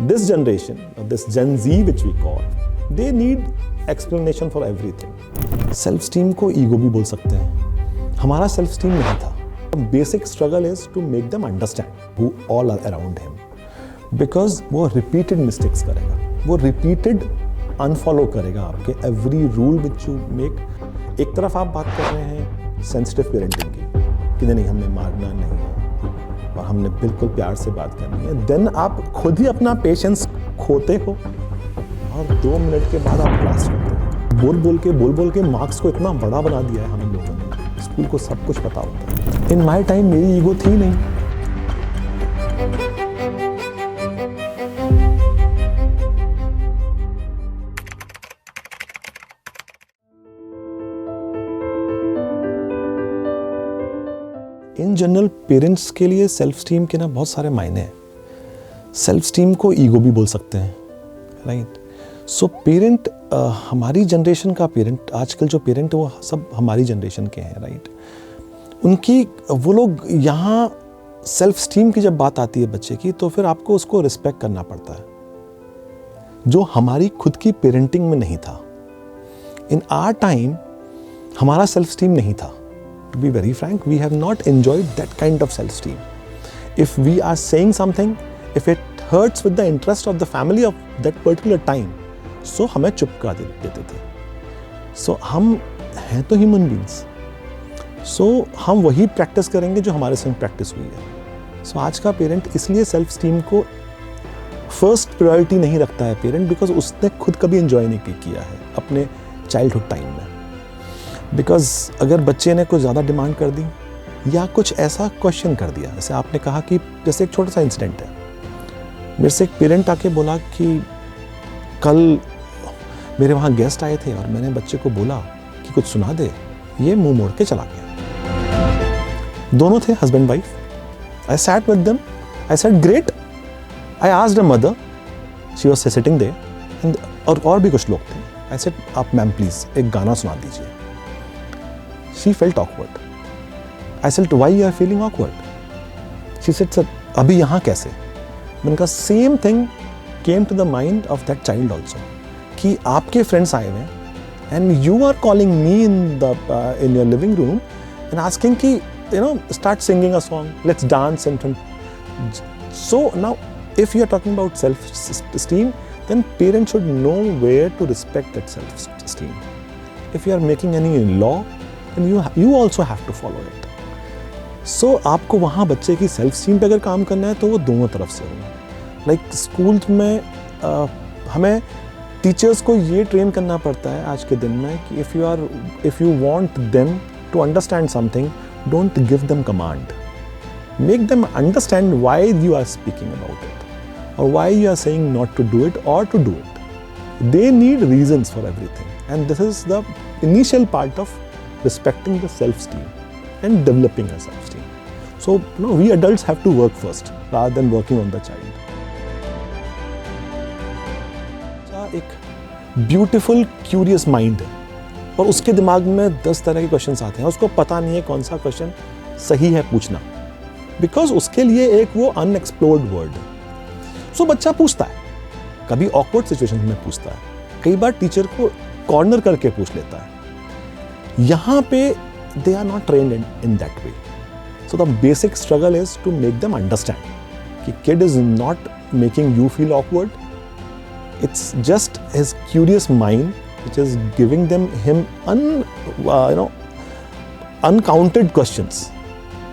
this generation, or this Gen Z which we call, they need explanation for everything. Self esteem को ego भी बोल सकते हैं. हमारा self esteem नहीं था. The basic struggle is to make them understand who all are around him. Because वो repeated mistakes करेगा. वो repeated unfollow करेगा आपके every rule which you make. एक तरफ आप बात कर रहे हैं sensitive parenting की, कि नहीं हमें मारना नहीं है और हमने बिल्कुल प्यार से बात करनी है. देन आप खुद ही अपना पेशेंस खोते हो और 2 मिनट के बाद आप क्लास करते हो. बोल बोल के मार्क्स को इतना बड़ा बना दिया है हम लोगों ने. स्कूल को सब कुछ पता होता है. इन माई टाइम मेरी ईगो थी नहीं. इन जनरल पेरेंट्स के लिए सेल्फ स्टीम के ना बहुत सारे मायने हैं. सेल्फ स्टीम को ईगो भी बोल सकते हैं, राइट. सो पेरेंट, हमारी जनरेशन का पेरेंट, आजकल जो पेरेंट वो सब हमारी जनरेशन के हैं, राइट. उनकी वो लोग यहाँ सेल्फ स्टीम की जब बात आती है बच्चे की, तो फिर आपको उसको रिस्पेक्ट करना पड़ता है, जो हमारी खुद की पेरेंटिंग में नहीं था. इन आवर टाइम हमारा सेल्फ स्टीम नहीं था. To be very frank, we have not enjoyed that kind of self-esteem. If we are saying something, if it hurts with the interest of the family of that particular time, so हमें चुप करा देते थे. So हम हैं तो human beings. So हम वही प्रैक्टिस करेंगे जो हमारे संग प्रैक्टिस हुई है. So आज का पेरेंट इसलिए सेल्फ स्टीम को फर्स्ट प्रायोरिटी नहीं रखता है पेरेंट, बिकॉज उसने खुद कभी एंजॉय नहीं किया है अपने चाइल्डहुड टाइम में. बिकॉज अगर बच्चे ने कुछ ज़्यादा डिमांड कर दी या कुछ ऐसा क्वेश्चन कर दिया, जैसे आपने कहा कि जैसे एक छोटा सा इंसिडेंट है, मेरे से एक पेरेंट आके बोला कि कल मेरे वहाँ गेस्ट आए थे और मैंने बच्चे को बोला कि कुछ सुना दे, ये मुंह मोड़ के चला गया. दोनों थे husband wife. I sat with them, I said great. I asked a mother, she was sitting there, और भी कुछ लोग थे. आई सेड आप मैम प्लीज़ एक गाना सुना दीजिए. She felt awkward. I said, why you are feeling awkward? She said, sir, अभी यहाँ कैसे? मैंने कहा same thing came to the mind of that child also. कि आपके friends आए हुए हैं and you are calling me in your living room and asking कि start singing a song, let's dance in front. So now if you are talking about self-esteem, then parents should know where to respect that self-esteem. If you are making any law, and you also have to follow it. So आपको वहाँ बच्चे की self esteem पे अगर काम करना है तो वो दोनों तरफ से होगा. लाइक स्कूल में हमें टीचर्स को ये ट्रेन करना पड़ता है आज के दिन में कि if you want them to understand something, don't give them command. Make them understand why you are speaking about it or why you are saying not to do it or to do it. They need reasons for everything, and this is the initial part of respecting the self-esteem and developing a self-esteem. So, we adults have to work first rather than working on the child. एक beautiful, curious mind है और उसके दिमाग में 10 तरह के questions आते हैं. उसको पता नहीं है कौन सा question सही है पूछना, because उसके लिए एक वो unexplored world है. So बच्चा पूछता है, कभी awkward situation में पूछता है, कई बार टीचर को corner करके पूछ लेता है. यहाँ पे they are not trained in that way. So the basic struggle is to make them understand कि kid is not making you feel awkward. It's just his curious mind which is giving him uncounted questions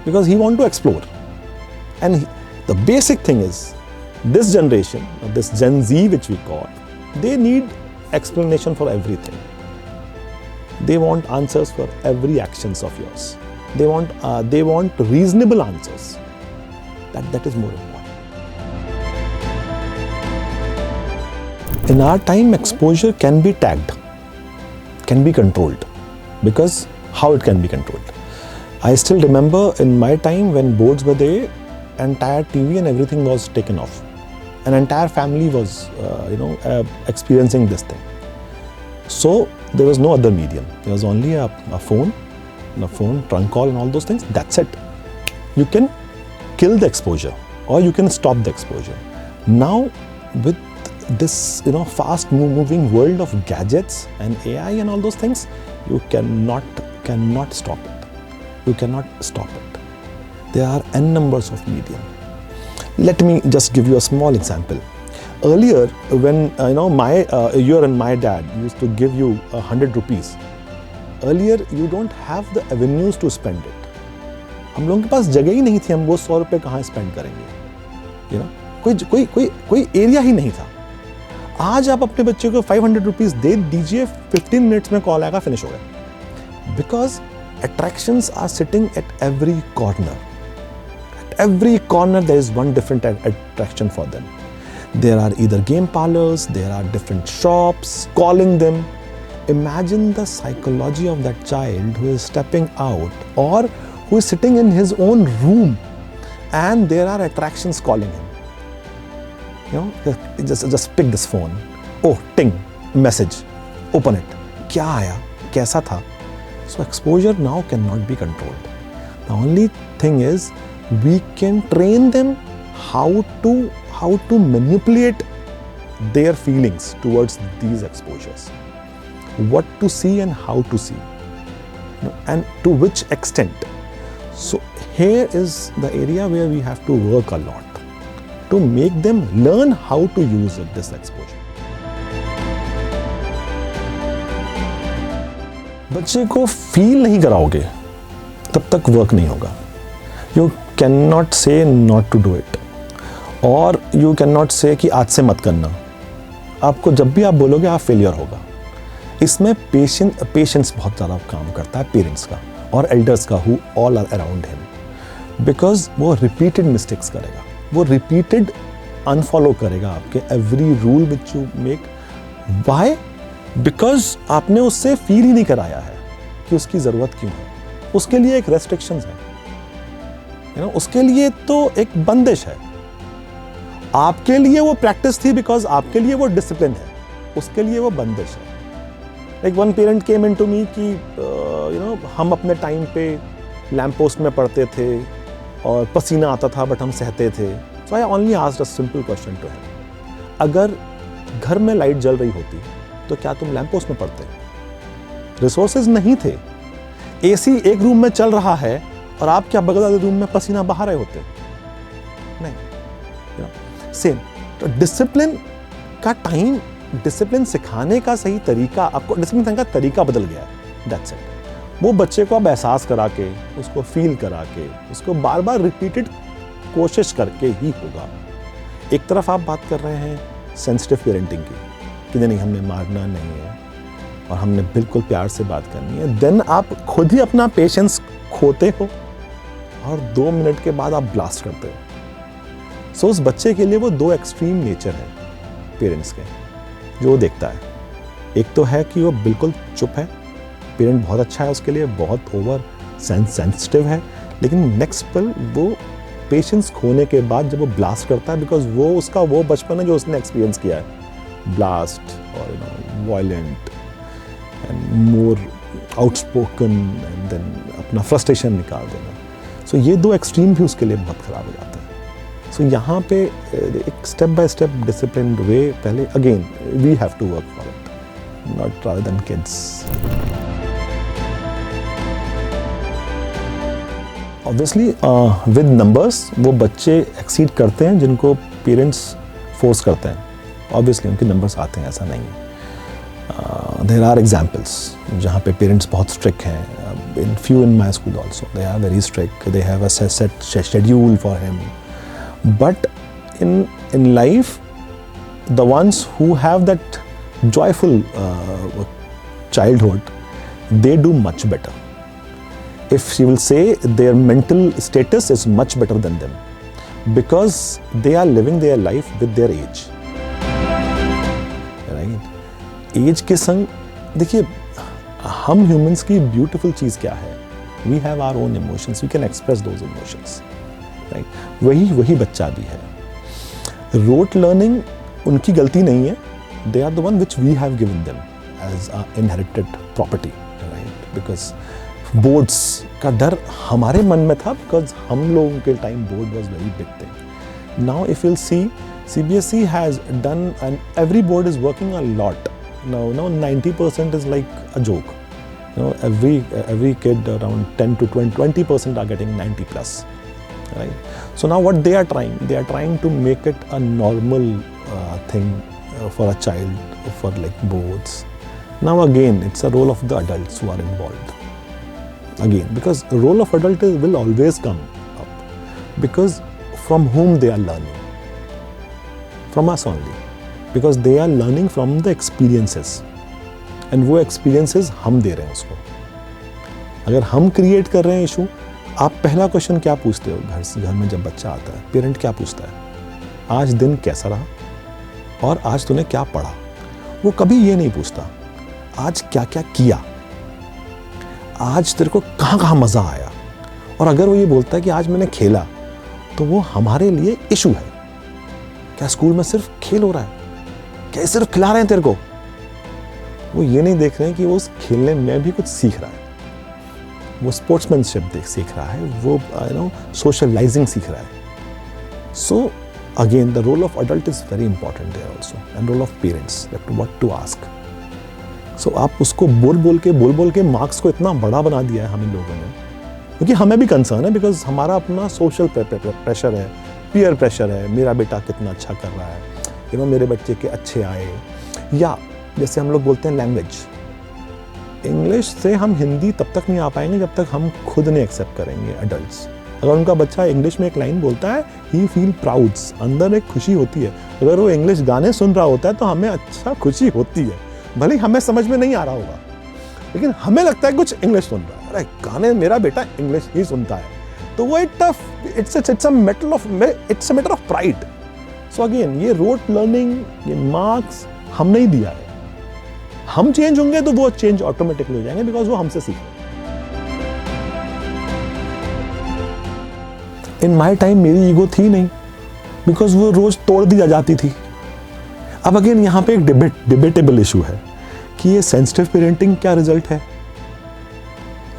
because he want to explore. And the basic thing is this generation, or this Gen Z which we call, they need explanation for everything. They want answers for every actions of yours. They want reasonable answers. That is more important. In our time, exposure can be tagged, can be controlled. Because how it can be controlled? I still remember in my time when boards were there, entire TV and everything was taken off. An entire family was, experiencing this thing. So there was no other medium. There was only a phone, trunk call and all those things. That's it. You can kill the exposure or you can stop the exposure. Now with this fast moving world of gadgets and AI and all those things, you cannot stop it. You cannot stop it. There are n numbers of medium. Let me just give you a small example. Earlier, when you and my dad used to give you 100 rupees, earlier you don't have the avenues to spend it. हम लोगों के पास जगह ही नहीं थी, हम वो 100 रुपये कहाँ स्पेंड करेंगे, कोई एरिया ही नहीं था. आज आप अपने बच्चे को 500 रुपीज दे दीजिए, 15 मिनट्स में कॉल आएगा, फिनिश हो गया. Because attractions are sitting at every corner. At every corner there is one different attraction for them. There are either game parlors, there are different shops calling them. Imagine the psychology of that child who is stepping out or who is sitting in his own room and there are attractions calling him. Just pick this phone. Oh, ting, message. Open it. क्या आया? कैसा था? So exposure now cannot be controlled. The only thing is we can train them how to manipulate their feelings towards these exposures, what to see and how to see, and to which extent. So here is the area where we have to work a lot to make them learn how to use this exposure. बच्चे को feel नहीं कराओगे तब तक work नहीं होगा. You cannot say not to do it, और you cannot say कि आज से मत करना. आपको जब भी आप बोलोगे आप फेलियर होगा. इसमें पेशेंस बहुत ज़्यादा काम करता है पेरेंट्स का और एल्डर्स का, who all are around him. Because वो रिपीटेड मिस्टेक्स करेगा, वो रिपीटेड अनफॉलो करेगा आपके every rule which you make. Why? Because आपने उससे फील ही नहीं कराया है कि उसकी ज़रूरत क्यों है. उसके लिए एक रेस्ट्रिक्शंस है, उसके लिए तो एक बंदिश है. आपके लिए वो प्रैक्टिस थी बिकॉज आपके लिए वो डिसिप्लिन है, उसके लिए वो बंदिश है. Like one parent came in to me कि हम अपने टाइम पे लैम्प पोस्ट में पढ़ते थे और पसीना आता था बट हम सहते थे. So I only asked a simple question to him. अगर घर में लाइट जल रही होती तो क्या तुम लैम्प पोस्ट में पढ़ते? रिसोर्सेज नहीं थे. एसी एक रूम में चल रहा है और आप क्या बगल वाले रूम में पसीना बहा रहे होते? नहीं. सेम तो डिसिप्लिन का टाइम, डिसिप्लिन सिखाने का सही तरीका, आपको डिसिप्लिन सिखाने का तरीका बदल गया है. That's it. वो बच्चे को आप एहसास करा के, उसको फील करा के, उसको बार बार रिपीटेड कोशिश करके ही होगा. एक तरफ आप बात कर रहे हैं सेंसिटिव पेरेंटिंग की कि नहीं हमने मारना नहीं है और हमने बिल्कुल प्यार से बात करनी है. देन आप खुद ही अपना पेशेंस खोते हो और 2 मिनट के बाद आप ब्लास्ट करते हो. सो उस बच्चे के लिए वो 2 एक्सट्रीम नेचर है पेरेंट्स के जो वो देखता है. एक तो है कि वो बिल्कुल चुप है, पेरेंट बहुत अच्छा है उसके लिए, बहुत ओवर सेंसिटिव है, लेकिन नेक्स्ट पल वो पेशेंस खोने के बाद जब वो ब्लास्ट करता है, बिकॉज वो उसका वो बचपन है जो उसने एक्सपीरियंस किया है, ब्लास्ट और violent and more outspoken and then अपना फ्रस्ट्रेशन निकाल देना. सो ये 2 एक्सट्रीम भी उसके लिए बहुत ख़राब हो जाता है. सो यहाँ पे एक step by step disciplined way पहले, again we have to work for it, not rather than kids. Obviously with numbers वो बच्चे एक्सीड करते हैं जिनको पेरेंट्स फोर्स करते हैं. ऑब्वियसली उनके नंबर्स आते हैं, ऐसा नहीं है. देयर आर एग्जाम्पल्स जहाँ पे पेरेंट्स बहुत स्ट्रिक्ट हैं. in my school also they are very strict, they have a set schedule for him. But in life, the ones who have that joyful childhood, they do much better. If she will say, their mental status is much better than them because they are living their life with their age. Right? Age के संग देखिए, हम humans की beautiful चीज़ क्या है? We have our own emotions, we can express those emotions. Right? वही बच्चा भी है. रोट लर्निंग उनकी गलती नहीं है. They are the one which we have given them as inherited property. Right? Because boards का डर हमारे मन में था, बिकॉज हम लोगों के time board was very big thing. Now if you'll see CBSE has done, and every board is working a lot. Now 90% is like a joke. Every kid around 10 to 20% are getting 90 plus, right? So now what they are trying to make it a normal thing for a child, for like boards. Now again, it's a role of the adults who are involved. Again, because the role of adult will always come up, because from whom they are learning? From us only, because they are learning from the experiences, and वो experiences हम दे रहे हैं उसको. अगर हम create कर रहे हैं issue, आप पहला क्वेश्चन क्या पूछते हो घर में जब बच्चा आता है? पेरेंट क्या पूछता है? आज दिन कैसा रहा और आज तूने क्या पढ़ा? वो कभी ये नहीं पूछता आज क्या क्या किया, आज तेरे को कहाँ कहाँ मज़ा आया. और अगर वो ये बोलता है कि आज मैंने खेला, तो वो हमारे लिए इशू है. क्या स्कूल में सिर्फ खेल हो रहा है? क्या सिर्फ खिला रहे हैं तेरे को? वो ये नहीं देख रहे हैं कि वो उस खेलने में भी कुछ सीख रहा है, वो स्पोर्ट्समैनशिप सीख रहा है, वो सोशलाइजिंग सीख रहा है. So again the role of adult is very important there also, and role of parents what to ask. So आप उसको बोल बोल के मार्क्स को इतना बड़ा बना दिया है हम इन लोगों ने, क्योंकि हमें भी कंसर्न है, बिकॉज हमारा अपना सोशल प्रेशर है, पीयर प्रेशर है. मेरा बेटा कितना अच्छा कर रहा है, मेरे बच्चे के अच्छे आए. या जैसे हम लोग बोलते हैं लैंग्वेज, इंग्लिश से हम हिंदी तब तक नहीं आ पाएंगे जब तक हम खुद नहीं एक्सेप्ट करेंगे एडल्ट्स. अगर उनका बच्चा इंग्लिश में एक लाइन बोलता है, ही फील प्राउड्स, अंदर एक खुशी होती है. अगर वो इंग्लिश गाने सुन रहा होता है तो हमें अच्छा खुशी होती है, भले हमें समझ में नहीं आ रहा होगा, लेकिन हमें लगता है कुछ इंग्लिश सुन रहा है. अरे गाने मेरा बेटा इंग्लिश ही सुनता है, तो वो it's a matter of pride. So again ये रोट लर्निंग, ये मार्क्स हम नहीं दिया है. हम चेंज होंगे तो वो चेंज ऑटोमेटिकली हो जाएंगे, बिकॉज वो हमसे सीख रहे हैं. इन माई टाइम मेरी ईगो थी नहीं, बिकॉज वो रोज तोड़ दी जाती थी. अब अगेन यहाँ पे एक डिबेटेबल इशू है कि ये सेंसिटिव पेरेंटिंग क्या रिजल्ट है,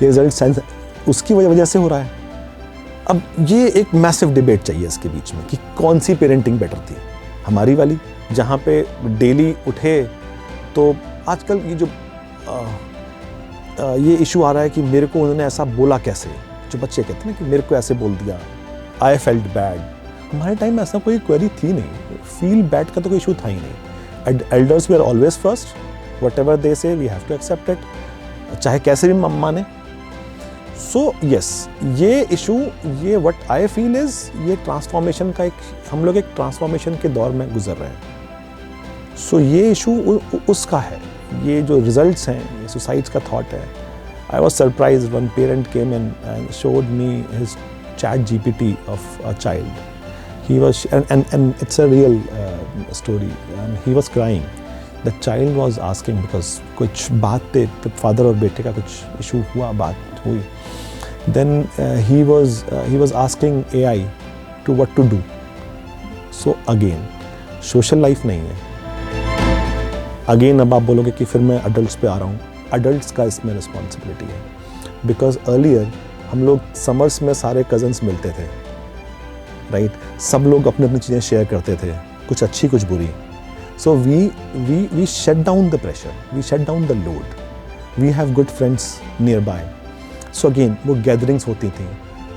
ये रिजल्ट उसकी वजह से हो रहा है. अब ये एक मैसिव डिबेट चाहिए इसके बीच में कि कौन सी पेरेंटिंग बेटर थी, हमारी वाली जहाँ पे डेली उठे. तो आजकल ये जो ये इशू आ रहा है कि मेरे को उन्होंने ऐसा बोला कैसे, जो बच्चे कहते हैं ना कि मेरे को ऐसे बोल दिया, आई फेल्ट बैड. हमारे टाइम में ऐसा कोई क्वेरी थी नहीं, फील बैड का तो कोई इशू था ही नहीं. Elders we are always first, whatever they say we have to accept it, चाहे कैसे भी माने. सो यस, ये इशू, ये व्हाट आई फील इज, ये ट्रांसफॉर्मेशन का हम लोग एक ट्रांसफॉर्मेशन के दौर में गुजर रहे हैं. सो ये इशू उसका है. ये जो रिजल्ट्स हैं, ये सुसाइड्स का थॉट है. I was surprised when parent came and showed me his ChatGPT of a child. He was, and it's a real story, and he was crying. The child was asking, because कुछ बात पे father और बेटे का कुछ issue हुआ, बात हुई. Then he was asking AI to what to do. So again, social life नहीं है. Again अब आप बोलोगे कि फिर मैं adults पे आ रहा हूँ. Adults का इसमें responsibility है, because earlier हम लोग समर्स में सारे कजन्स मिलते थे, राइट? सब लोग अपनी अपनी चीज़ें शेयर करते थे, कुछ अच्छी कुछ बुरी. So we shut down the pressure, we shut down the load, we have good friends nearby. So again वो गैदरिंग्स होती थी,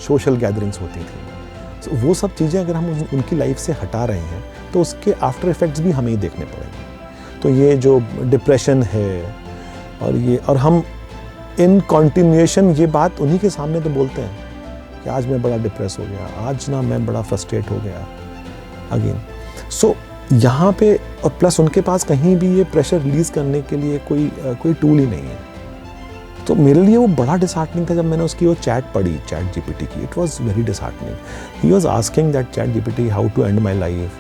सोशल गैदरिंग्स होती थी. सो वो सब चीज़ें अगर हम उनकी लाइफ से हटा रहे हैं तो उसके आफ्टर इफेक्ट्स भी हमें ही देखने पड़ेंगे. तो ये जो डिप्रेशन है और हम इन कॉन्टिन्यूएशन ये बात उन्हीं के सामने तो बोलते हैं कि आज मैं बड़ा डिप्रेस हो गया, आज ना मैं बड़ा फ्रस्ट्रेट हो गया अगेन. सो यहाँ पे और प्लस उनके पास कहीं भी ये प्रेशर रिलीज़ करने के लिए कोई टूल ही नहीं है. तो मेरे लिए वो बड़ा डिसहार्टनिंग था जब मैंने उसकी वो चैट पढ़ी, ChatGPT की. It was very disheartening. He was asking that ChatGPT how to end my life,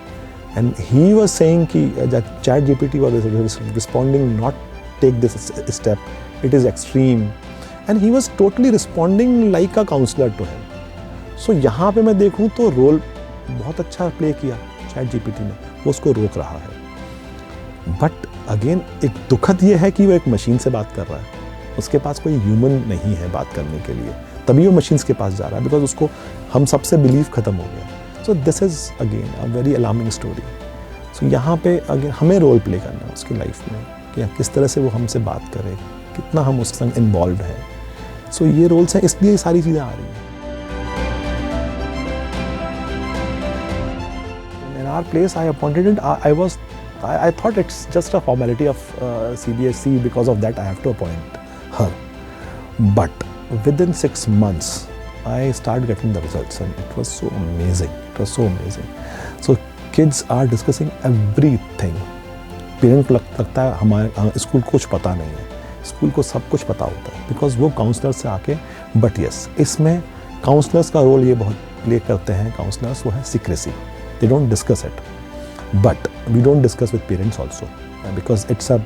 and he was saying कि that ChatGPT was responding not take this step, it is extreme, and he was totally responding like a counselor to him. So यहाँ पे मैं देखूँ तो role बहुत अच्छा play किया ChatGPT ने, वो उसको रोक रहा है. बट अगेन एक दुखद ये है कि वो एक मशीन से बात कर रहा है, उसके पास कोई ह्यूमन नहीं है बात करने के लिए, तभी वो मशीन्स के पास जा रहा है, बिकॉज उसको हम सबसे बिलीव खत्म हो गया. So this is again a very alarming story. So यहाँ पे अगर हमें रोल प्ले करना है उसकी लाइफ में कि किस तरह से वो हमसे बात करे, कितना हम उसके संग इन्वॉल्व हैं। सो ये रोल्स हैं, इसलिए ये सारी चीज़ें आ रही हैं। In our place, I appointed it. I thought it's just a formality of CBSE. Because of that, I have to appoint her. But within 6 months, I started getting the results, and it was so amazing. It was so amazing. So kids are discussing everything. Parent को लगता है हमारे school को कुछ पता नहीं है, school को सब कुछ पता होता है, बिकॉज वो काउंसलर से आके। बट यस, इसमें काउंसलर्स का रोल ये बहुत प्ले करते हैं काउंसलर्स, वो है secrecy. They don't discuss it, but we don't discuss with parents also, because it's a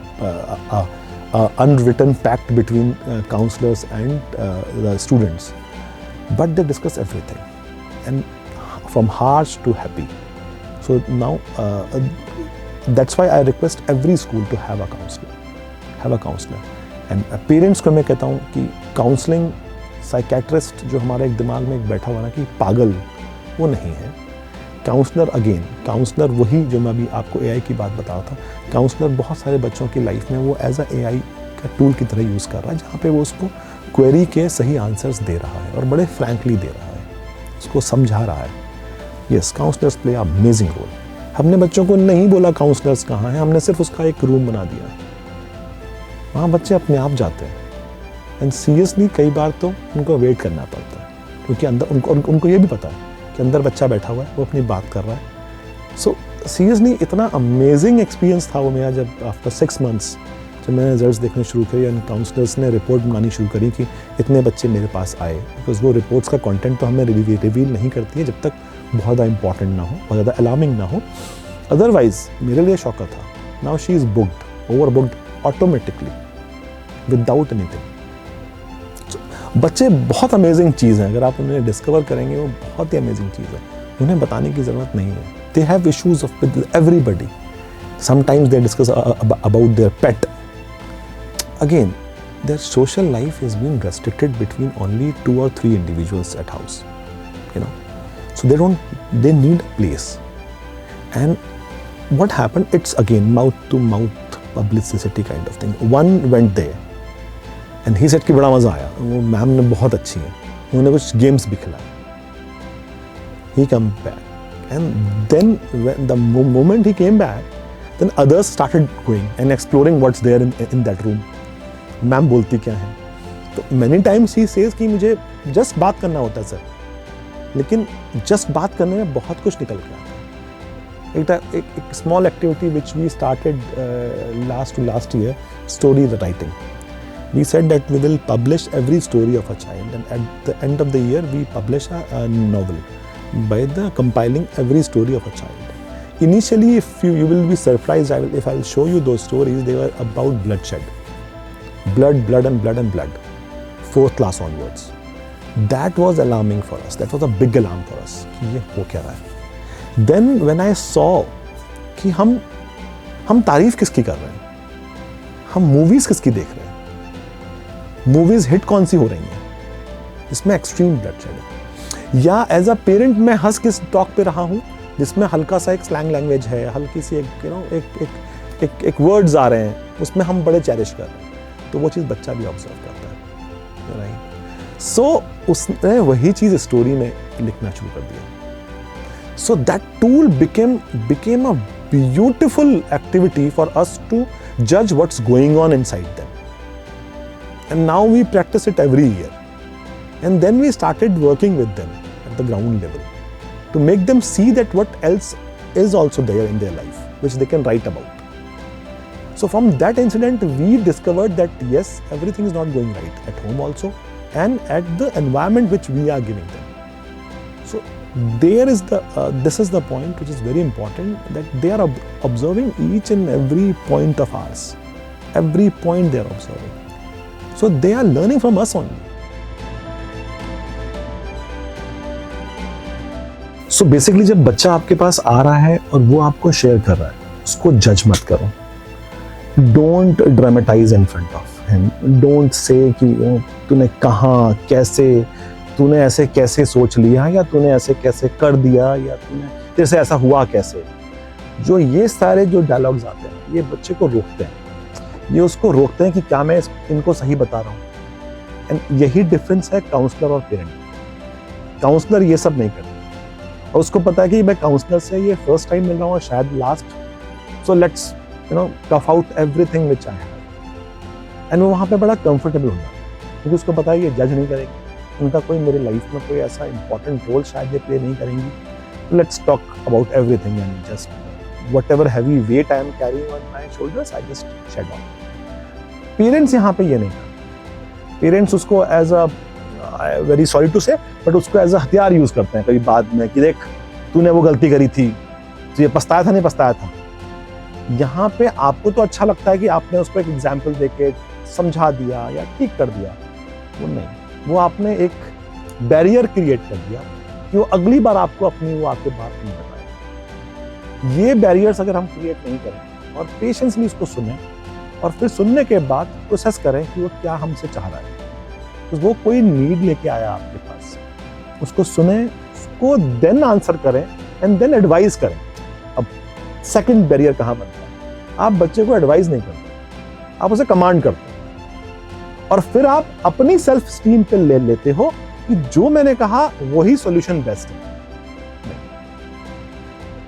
unwritten pact between counselors and the students, but they discuss everything, and from harsh to happy. So now that's why I request every school to have a counselor. And parents को मैं कहता हूँ कि counselling psychiatrist जो हमारे एक दिमाग में एक बैठा हुआ ना कि पागल, वो नहीं है। काउंसलर वही जो मैं अभी आपको AI की बात बता रहा था। काउंसलर बहुत सारे बच्चों की लाइफ में वो एज अ AI का टूल की तरह यूज़ कर रहा है, जहाँ पे वो उसको क्वेरी के सही आंसर्स दे रहा है और बड़े फ्रैंकली दे रहा है, उसको समझा रहा है। Yes, counsellors play amazing role. हमने बच्चों को नहीं बोला काउंसलर्स कहाँ हैं, हमने सिर्फ उसका एक रूम बना दिया, वहाँ बच्चे अपने आप जाते हैं। एंड सीरियसली कई बार तो उनको वेट करना पड़ता है, क्योंकि अंदर उनको ये भी पता है कि अंदर बच्चा बैठा हुआ है, वो अपनी बात कर रहा है। सो सीरियसली इतना अमेजिंग एक्सपीरियंस था वो मेरा, जब आफ्टर 6 months जब मैंने रिजल्ट्स देखने शुरू किए एंड काउंसलर्स ने रिपोर्ट बनानी शुरू करी कि इतने बच्चे मेरे पास आए। बिकॉज वो रिपोर्ट्स का कंटेंट तो हमें रिवील नहीं करती है जब तक बहुत ज़्यादा इंपॉर्टेंट ना हो, बहुत ज़्यादा अलार्मिंग ना हो। अदरवाइज मेरे लिए शौका था। Now she is booked, over booked automatically without anything. बच्चे बहुत अमेजिंग चीज़ हैं, अगर आप उन्हें डिस्कवर करेंगे वो बहुत ही अमेजिंग चीज़ है, उन्हें बताने की ज़रूरत नहीं है। They have issues with everybody, sometimes they discuss about their pet. Again, their social life is being restricted between only 2 or 3 individuals at house, you know, so they need a place. And what happened, it's again mouth to mouth publicity kind of thing. One went there and he said कि बड़ा मज़ा आया, वो ma'am ने बहुत अच्छी है, उन्होंने कुछ गेम्स भी खिलाए। He came back and then when the moment he came back, then others started going and exploring what's there in that room. Ma'am बोलती क्या है, तो मैनी टाइम्स ही सेज कि मुझे जस्ट बात करना होता है सर, लेकिन जस्ट बात करने में बहुत कुछ निकल के आता है। एक small activity which we started last year, story writing. We said that we will publish every story of a child and at the end of the year we publish a novel by the compiling every story of a child. Initially, if you will be surprised if I will show you those stories, they were about bloodshed. Blood and blood. 4th class onwards. That was alarming for us. That was a big alarm for us. कि ये हो क्या रहा है? Then when I saw कि हम तारीफ किसकी कर रहे हैं, हम मूवीज किसकी देख रहे हैं, मूवीज हिट कौन सी हो रही हैं, इसमें एक्सट्रीम ब्लडशेड है, या एज अ पेरेंट मैं हंस किस टॉक पे रहा हूँ जिसमें हल्का सा एक स्लैंग लैंग्वेज है, हल्की सी एक वर्ड्स आ रहे हैं, उसमें हम बड़े चेरिश कर रहे हैं, तो वो चीज़ बच्चा भी ऑब्जर्व करता है, राइट? सो उसने वही चीज़ स्टोरी में लिखना शुरू कर दिया। So that tool became a beautiful activity for us to judge what's going on inside them. And now we practice it every year. And then we started working with them at the ground level to make them see that what else is also there in their life, which they can write about. So from that incident, we discovered that yes, everything is not going right at home also, and at the environment which we are giving them. So there is this is the point which is very important, that they are observing each and every point of ours. Every point they are observing. So they are learning from us only. So basically जब बच्चा आपके पास आ रहा है और वो आपको share कर रहा है, उसको जज मत करो। Don't dramatize in front of him. Don't say कि तूने कहाँ, कैसे, तूने ऐसे कैसे सोच लिया, या तूने ऐसे कैसे कर दिया, या तेरे से ऐसा हुआ कैसे। जो ये सारे जो डायलॉग्स आते हैं ये बच्चे को रोकते हैं, ये उसको रोकते हैं कि क्या मैं इनको सही बता रहा हूँ। एंड यही डिफरेंस है काउंसलर और पेरेंट। काउंसलर ये सब नहीं करते और उसको पता है कि मैं काउंसलर से ये फर्स्ट टाइम मिल रहा हूँ और शायद last, so let's cough out everything which I have. And वो वहाँ पे बड़ा कंफर्टेबल हो जाता है क्योंकि उसको पता है ये जज नहीं करेगी, उनका कोई मेरी लाइफ में कोई ऐसा इंपॉर्टेंट रोल शायद ये प्ले नहीं करेंगी। Let's talk about everything and just whatever heavy weight I am carrying on my shoulders, I just shed off. Parents यहाँ पे ये नहीं करते। Parents उसको as a very sorry to say, but उसको as a हथियार यूज करते हैं कभी बाद में कि देख तूने वो गलती करी थी, तो ये पछताया था नहीं पछताया था। यहाँ पे आपको तो अच्छा लगता है कि आपने उसको एक एग्जाम्पल देके समझा दिया या ठीक कर दिया, वो नहीं, वो आपने एक बैरियर क्रिएट कर दिया कि वो अगली बार आपको अपनी वो आके बात नहीं बताए। ये बैरियर्स अगर हम क्रिएट नहीं करें और पेशेंसली उसको सुने और फिर सुनने के बाद प्रोसेस करें कि वो क्या हमसे चाह रहा है, तो वो कोई नीड लेके आया आपके पास, उसको सुने, उसको देन आंसर करें एंड देन एडवाइस करें। अब सेकंड बैरियर कहाँ बनता है, आप बच्चे को एडवाइस नहीं करते, आप उसे कमांड करते हैं और फिर आप अपनी सेल्फ स्टीम पे ले लेते हो कि जो मैंने कहा वही सॉल्यूशन बेस्ट है।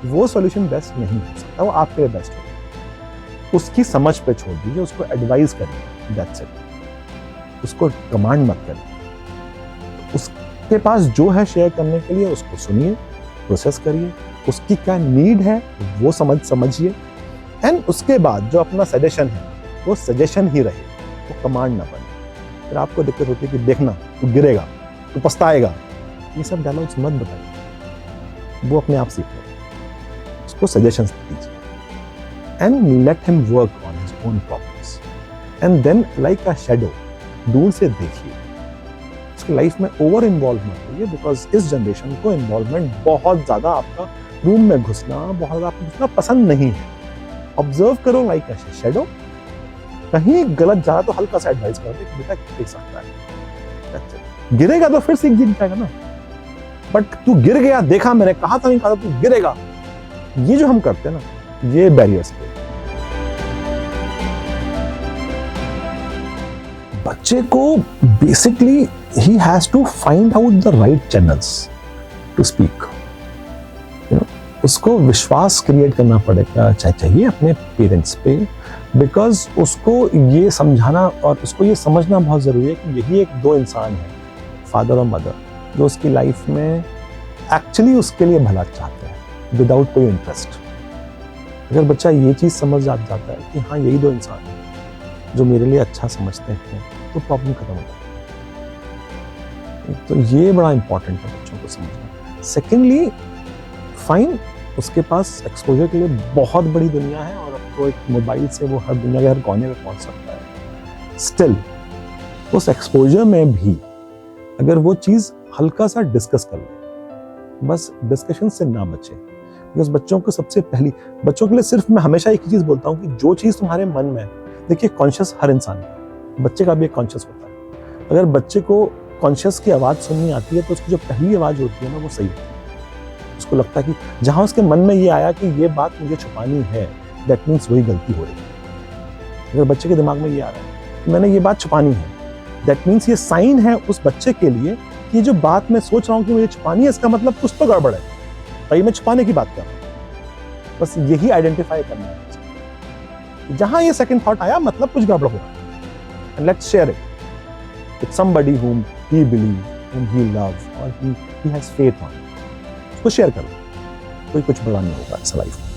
वो सॉल्यूशन बेस्ट नहीं हो सकता, वो आपके लिए बेस्ट होगा। उसकी समझ पे छोड़ दीजिए, उसको एडवाइस करिए, दैट्स इट। उसको कमांड मत करिए। उसके पास जो है शेयर करने के लिए उसको सुनिए, प्रोसेस करिए, उसकी क्या नीड है वो समझिए एंड उसके बाद जो अपना सजेशन है वो सजेशन ही रहे, वो कमांड ना बने। फिर आपको दिक्कत होती है कि देखना तू गिरेगा, तू पछताएगा, ये सब डायलॉग्स मत बताइए, वो अपने आप सीख ले। उसको सजेशंस दीजिए and let him work on his own problems and then like a shadow दूर से देखिए, उसकी लाइफ में ओवर इन्वॉल्व मत होइए, बिकॉज इस जनरेशन को इन्वॉल्वमेंट बहुत ज्यादा, आपका रूम में घुसना बहुत ज्यादा आपको घुसना पसंद नहीं है। ऑब्जर्व करो लाइक अ शैडो, कहीं गलत जा तो हल्का सा एडवाइस कर दे कि बेटा देख सकता है, गिरेगा तो फिर सीख जाएगा ना, बट तू गिर गया, देखा मैंने कहा था नहीं कहा था तू गिरेगा, ये जो हम करते हैं ना, ये बैरियर्स पे। बच्चे को बेसिकली ही has to find out the right channels to speak. उसको विश्वास क्रिएट करना पड़ेगा चाहिए अपने पेरेंट्स पे, बिकॉज उसको ये समझाना और उसको ये समझना बहुत जरूरी है कि यही एक दो इंसान है, फादर और मदर, जो उसकी लाइफ में एक्चुअली उसके लिए भला चाहते हैं विदाउट कोई इंटरेस्ट। अगर बच्चा ये चीज समझ जाता है कि हाँ यही दो इंसान हैं जो मेरे लिए अच्छा समझते हैं, तो प्रॉब्लम खत्म हो जाती है। तो ये बड़ा इंपॉर्टेंट है बच्चों को समझना। सेकेंडली, फाइन, उसके पास एक्सपोजर के लिए बहुत बड़ी दुनिया है और अब तो एक मोबाइल से वो हर दुनिया के हर कोने में पहुंच सकता है। स्टिल उस एक्सपोजर में भी अगर वो चीज हल्का सा डिस्कस कर ले, बस डिस्कशन से ना बचे, बिकॉज बच्चों को सबसे पहली, बच्चों के लिए सिर्फ मैं हमेशा एक ही चीज बोलता हूँ कि जो चीज तुम्हारे मन में है, देखिए कॉन्शियस हर इंसान का, बच्चे का भी एक कॉन्शियस होता है। अगर बच्चे को कॉन्शियस की आवाज सुननी आती है तो उसकी जो पहली आवाज होती है ना वो सही होती है। उसको लगता है कि जहां उसके मन में ये आया कि ये बात मुझे छुपानी है, दैट मीन्स वही गलती हो रही है। अगर बच्चे के दिमाग में ये आ रहा है कि मैंने ये बात छुपानी है, दैट मीन्स ये साइन है उस बच्चे के लिए कि जो बात मैं सोच रहा हूँ कि मुझे छुपानी है, इसका मतलब कुछ तो गड़बड़ है, भाई मैं छुपाने की बात कर रहा हूँ। बस यही आइडेंटिफाई करना है। जहां ये सेकंड थॉट आया मतलब कुछ गड़बड़ हो रहा है, and let's share it with somebody whom he believes, whom he loves, or he has faith on। उसको शेयर करो, कोई कुछ बड़ा नहीं होगा इस लाइफ में।